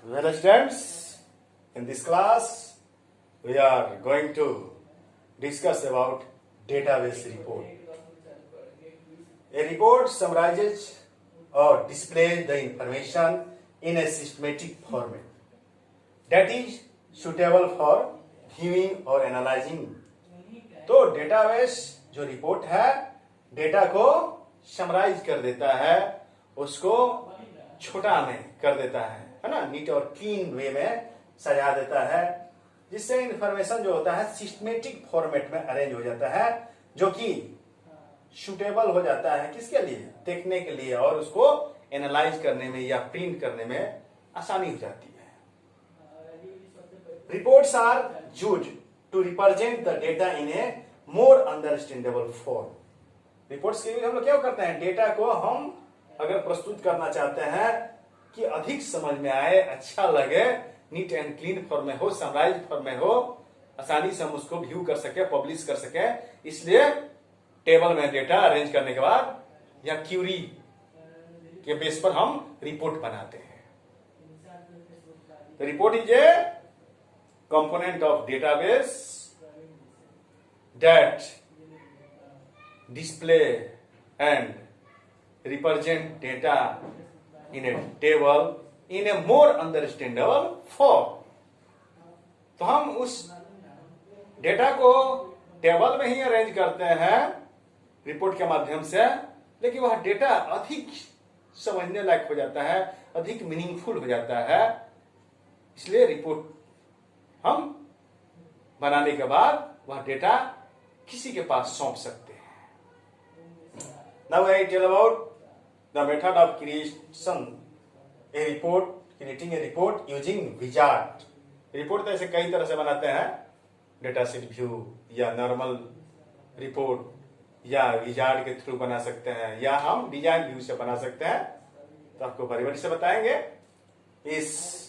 Well, students, in this class, we are going to discuss about database report. A report summarizes or displays the information in a systematic format that is suitable for viewing or analyzing. तो database जो report है data को summarise कर देता है, उसको छोटा में कर देता है ना, नीट और क्लीन वे में सजा देता है, जिससे इंफॉर्मेशन जो होता है सिस्टमेटिक फॉर्मेट में अरेंज हो जाता है, जो कि सूटेबल हो जाता है किसके लिए, देखने के लिए, और उसको एनालाइज करने में या प्रिंट करने में आसानी हो जाती है. Reports are used to represent the data in a more understandable form. Reports के लिए हम लोग क्या करते हैं, डेटा को हम अगर प्रस्तुत करना चाहते हैं कि अधिक समझ में आए, अच्छा लगे, नीट एंड क्लीन फॉर्म में हो, समराइज फॉर्म में हो, आसानी से हम उसको व्यू कर सके, पब्लिश कर सके, इसलिए टेबल में डेटा अरेंज करने के बाद या क्यूरी के बेस पर हम रिपोर्ट बनाते हैं. Report is a component of database that display and represent data in a table in a more understandable form. तो हम उस डेटा को टेबल में ही अरेंज करते हैं रिपोर्ट के माध्यम से, लेकिन वह डेटा अधिक समझने लायक हो जाता है, अधिक मीनिंगफुल हो जाता है, इसलिए रिपोर्ट हम बनाने के बाद वह डेटा किसी के पास सौंप सकते हैं. Now I tell about the method of creation a report, creating a report using wizard. Report तो ऐसे कई तरह से बनाते हैं, डेटा शीट व्यू या नॉर्मल रिपोर्ट या विजार्ड के थ्रू बना सकते हैं, या हम डिजाइन व्यू से बना सकते हैं. तो आपको बारी-बारी से बताएंगे. इस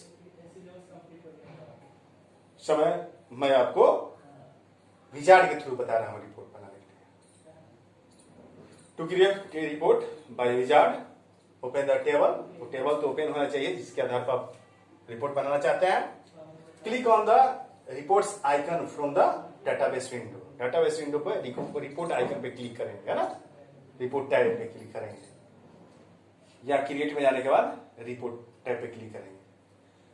समय मैं आपको विजार्ड के थ्रू बता रहा हूं रिपोर्ट बनाने के लिए. To create a report by wizard, open the table. वो टेबल तो ओपन होना चाहिए जिसके आधार पर आप रिपोर्ट बनाना चाहते हैं. Click on the reports icon from the database window. Database window पर रिपोर्ट आइकन पे क्लिक करेंगे, है ना, रिपोर्ट टैब पे क्लिक करेंगे, या क्रिएट में जाने के बाद रिपोर्ट टैब पे क्लिक करेंगे.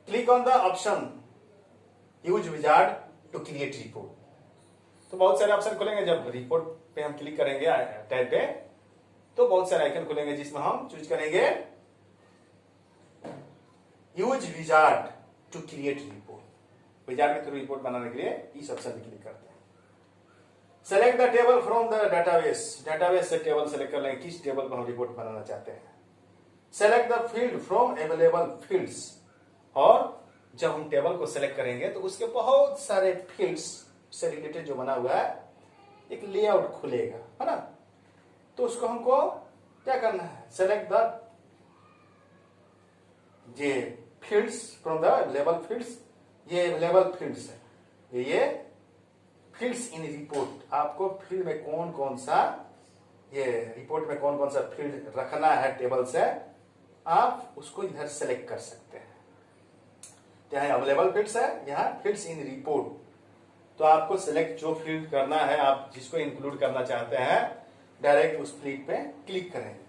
Click on the option use wizard to create report. तो बहुत सारे ऑप्शन खुलेंगे. जब रिपोर्ट पे हम क्लिक करेंगे टैब पे, तो बहुत सारे आइकन खुलेंगे जिसमें हम चूज करेंगे use wizard to create report. Wizard के थ्रू रिपोर्ट बनाने के लिए इस ऑप्शन पे क्लिक करते हैं. Select the table from the database. Database से टेबल सेलेक्ट कर लेंगे किस टेबल पर हम रिपोर्ट बनाना चाहते हैं. Select the field from available fields. और जब हम टेबल को सेलेक्ट करेंगे तो उसके बहुत सारे फील्ड्स से रिलेटेड जो बना हुआ है एक लेआउट खुलेगा, है ना. तो उसको हमको क्या करना है, सेलेक्ट द ये fields from the label fields. ये लेबल फील्ड्स है, ये फील्ड्स इन रिपोर्ट. आपको फील्ड में कौन कौन सा, ये रिपोर्ट में कौन कौन सा फील्ड रखना है टेबल से, आप उसको इधर सेलेक्ट कर सकते हैं. यहाँ अवेलेबल फील्ड्स है, यहाँ फील्ड्स इन रिपोर्ट. तो आपको सिलेक्ट जो फील्ड करना है, आप जिसको इंक्लूड करना चाहते हैं, डायरेक्ट उस फील्ड पे क्लिक करेंगे.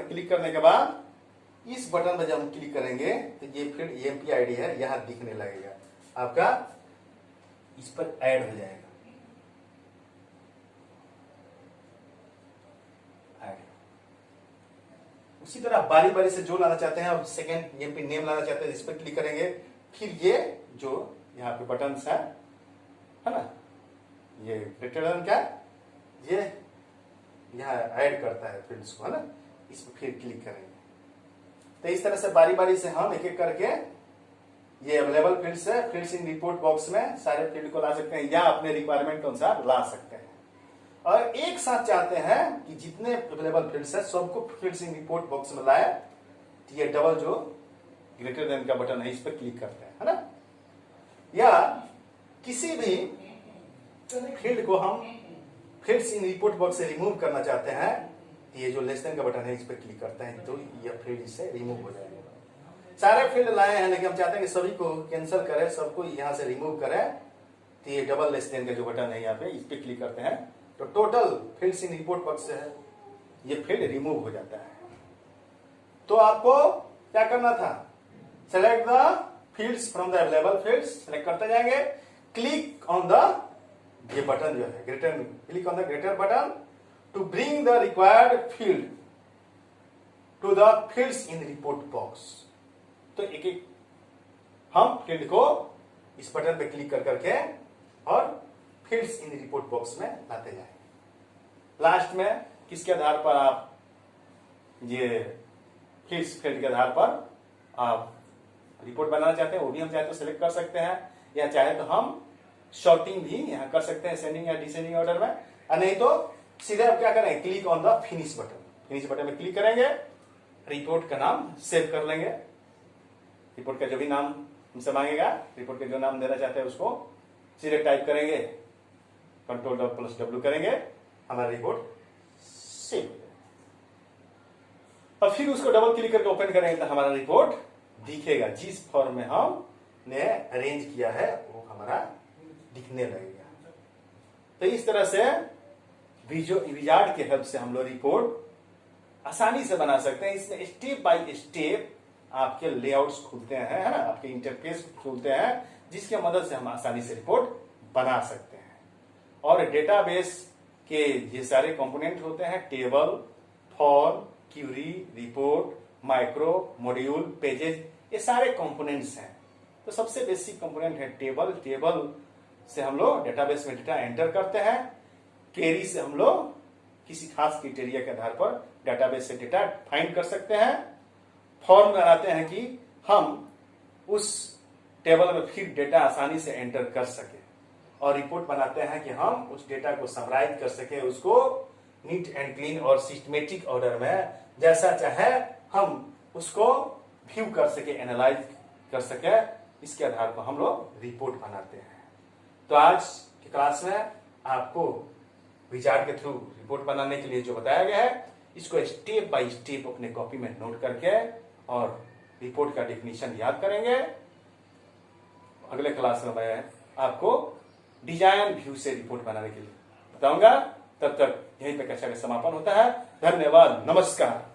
क्लिक करने के बाद इस बटन पे जब हम क्लिक करेंगे तो ये फील्ड एमपी आईडी है, यहाँ दिखने लगेगा, आपका इस पर ऐड हो जाएगा. उसी तरह बारी बारी से जो लाना चाहते हैं, आप सेकेंड एमपी नेम लाना चाहते हैं, इस पर क्लिक करेंगे. फिर ये जो यहाँ पे बटन्स है ना, ये ग्रेटर क्या, ये यहाँ ऐड करता है फील्ड्स को, है ना, इस पर फिर क्लिक करेंगे. तो इस तरह से बारी बारी से हम एक एक करके ये अवेलेबल फील्ड्स है, फील्ड्स इन रिपोर्ट बॉक्स में सारे फील्ड को ला सकते हैं, या अपने रिक्वायरमेंट के अनुसार ला सकते हैं. और एक साथ चाहते हैं कि जितने अवेलेबल फील्ड्स है सबको फील्ड्स इन रिपोर्ट बॉक्स में लाए, तो ये डबल जो ग्रेटर देन का बटन है इस पर क्लिक करते हैं, है ना. या किसी भी फील्ड को हम फील्ड्स इन रिपोर्ट बॉक्स से रिमूव करना चाहते हैं, ये जो लेस देन का बटन है इस पर क्लिक करते हैं तो यह फील्ड इससे रिमूव हो जाएगा. सारे फील्ड लाए हैं, लेकिन हम चाहते हैं कि सभी को कैंसिल करें, सबको यहां से रिमूव करें। तो ये डबल लेस देन का जो बटन है यहाँ पे, इस पे क्लिक करते हैं तो total fields in report box से है, ये फील्ड रिमूव हो जाता है। तो आपको क्या करना था, select the fields from the available fields, select करते जाएंगे, क्लिक ऑन द, ये बटन जो है greater, click on the greater button to bring the required field to the fields in report box. तो एक एक हम फील्ड को इस बटन पे क्लिक कर करके और फील्ड्स इन रिपोर्ट बॉक्स में लाते जाएंगे। लास्ट में किसके आधार पर आप ये फील्ड्स फील्ड के आधार पर आप रिपोर्ट बनाना चाहते हैं, वो भी हम चाहे तो सिलेक्ट कर सकते हैं, या चाहे तो हम शॉर्टिंग भी यहां कर सकते हैं असेंडिंग या डिसेंडिंग ऑर्डर में, और नहीं तो सीधे आप क्या करें, click on the finish button, finish button में क्लिक करेंगे, रिपोर्ट का नाम सेव कर लेंगे, रिपोर्ट का जो भी नाम हमसे मांगेगा, रिपोर्ट का जो नाम देना चाहते हैं उसको सीधे टाइप करेंगे, Ctrl+W करेंगे, हमारा रिपोर्ट सेव हो जाएगा। और फिर उसको डबल क्लिक करके ओपन करेंगे तो हमारा रिपोर्ट दिखेगा, जिस फॉर्म में हमने अरेंज किया है वो हमारा दिखने लगेगा। तो इस तरह से विजार्ड के हेल्प से हम लोग रिपोर्ट आसानी से बना सकते हैं। इसमें स्टेप बाय स्टेप आपके लेआउट्स खुलते हैं, है ना, आपके इंटरफेस खुलते हैं, जिसके मदद से हम आसानी से रिपोर्ट बना सकते हैं। और डेटाबेस के ये सारे कंपोनेंट होते हैं, table, form, query, report, micro, module, pages, ये सारे कंपोनेंट्स हैं। तो सबसे बेसिक कंपोनेंट है टेबल। टेबल से हम लोग डेटाबेस में डेटा एंटर करते हैं, क्वेरी से हम लोग किसी खास क्राइटेरिया के आधार पर डेटाबेस से डेटा फाइंड कर सकते हैं, फॉर्म बनाते हैं कि हम उस टेबल में फिर डेटा आसानी से एंटर कर सके, और रिपोर्ट बनाते हैं कि हम उस डेटा को समराइज कर सके, उसको नीट एंड क्लीन और सिस्टमेटिक ऑर्डर में जैसा चाहे हम उसको व्यू कर सके, एनालाइज कर सके, इसके आधार पर हम लोग रिपोर्ट बनाते हैं। तो आज की क्लास में आपको विजार्ड के थ्रू रिपोर्ट बनाने के लिए जो बताया गया है, इसको स्टेप बाय स्टेप अपने कॉपी में नोट करके और रिपोर्ट का डेफिनेशन याद करेंगे। अगले क्लास में मैं आपको डिजाइन व्यू से रिपोर्ट बनाने के लिए बताऊंगा। तब तक यहीं पे कक्षा का समापन होता है। धन्यवाद, नमस्कार।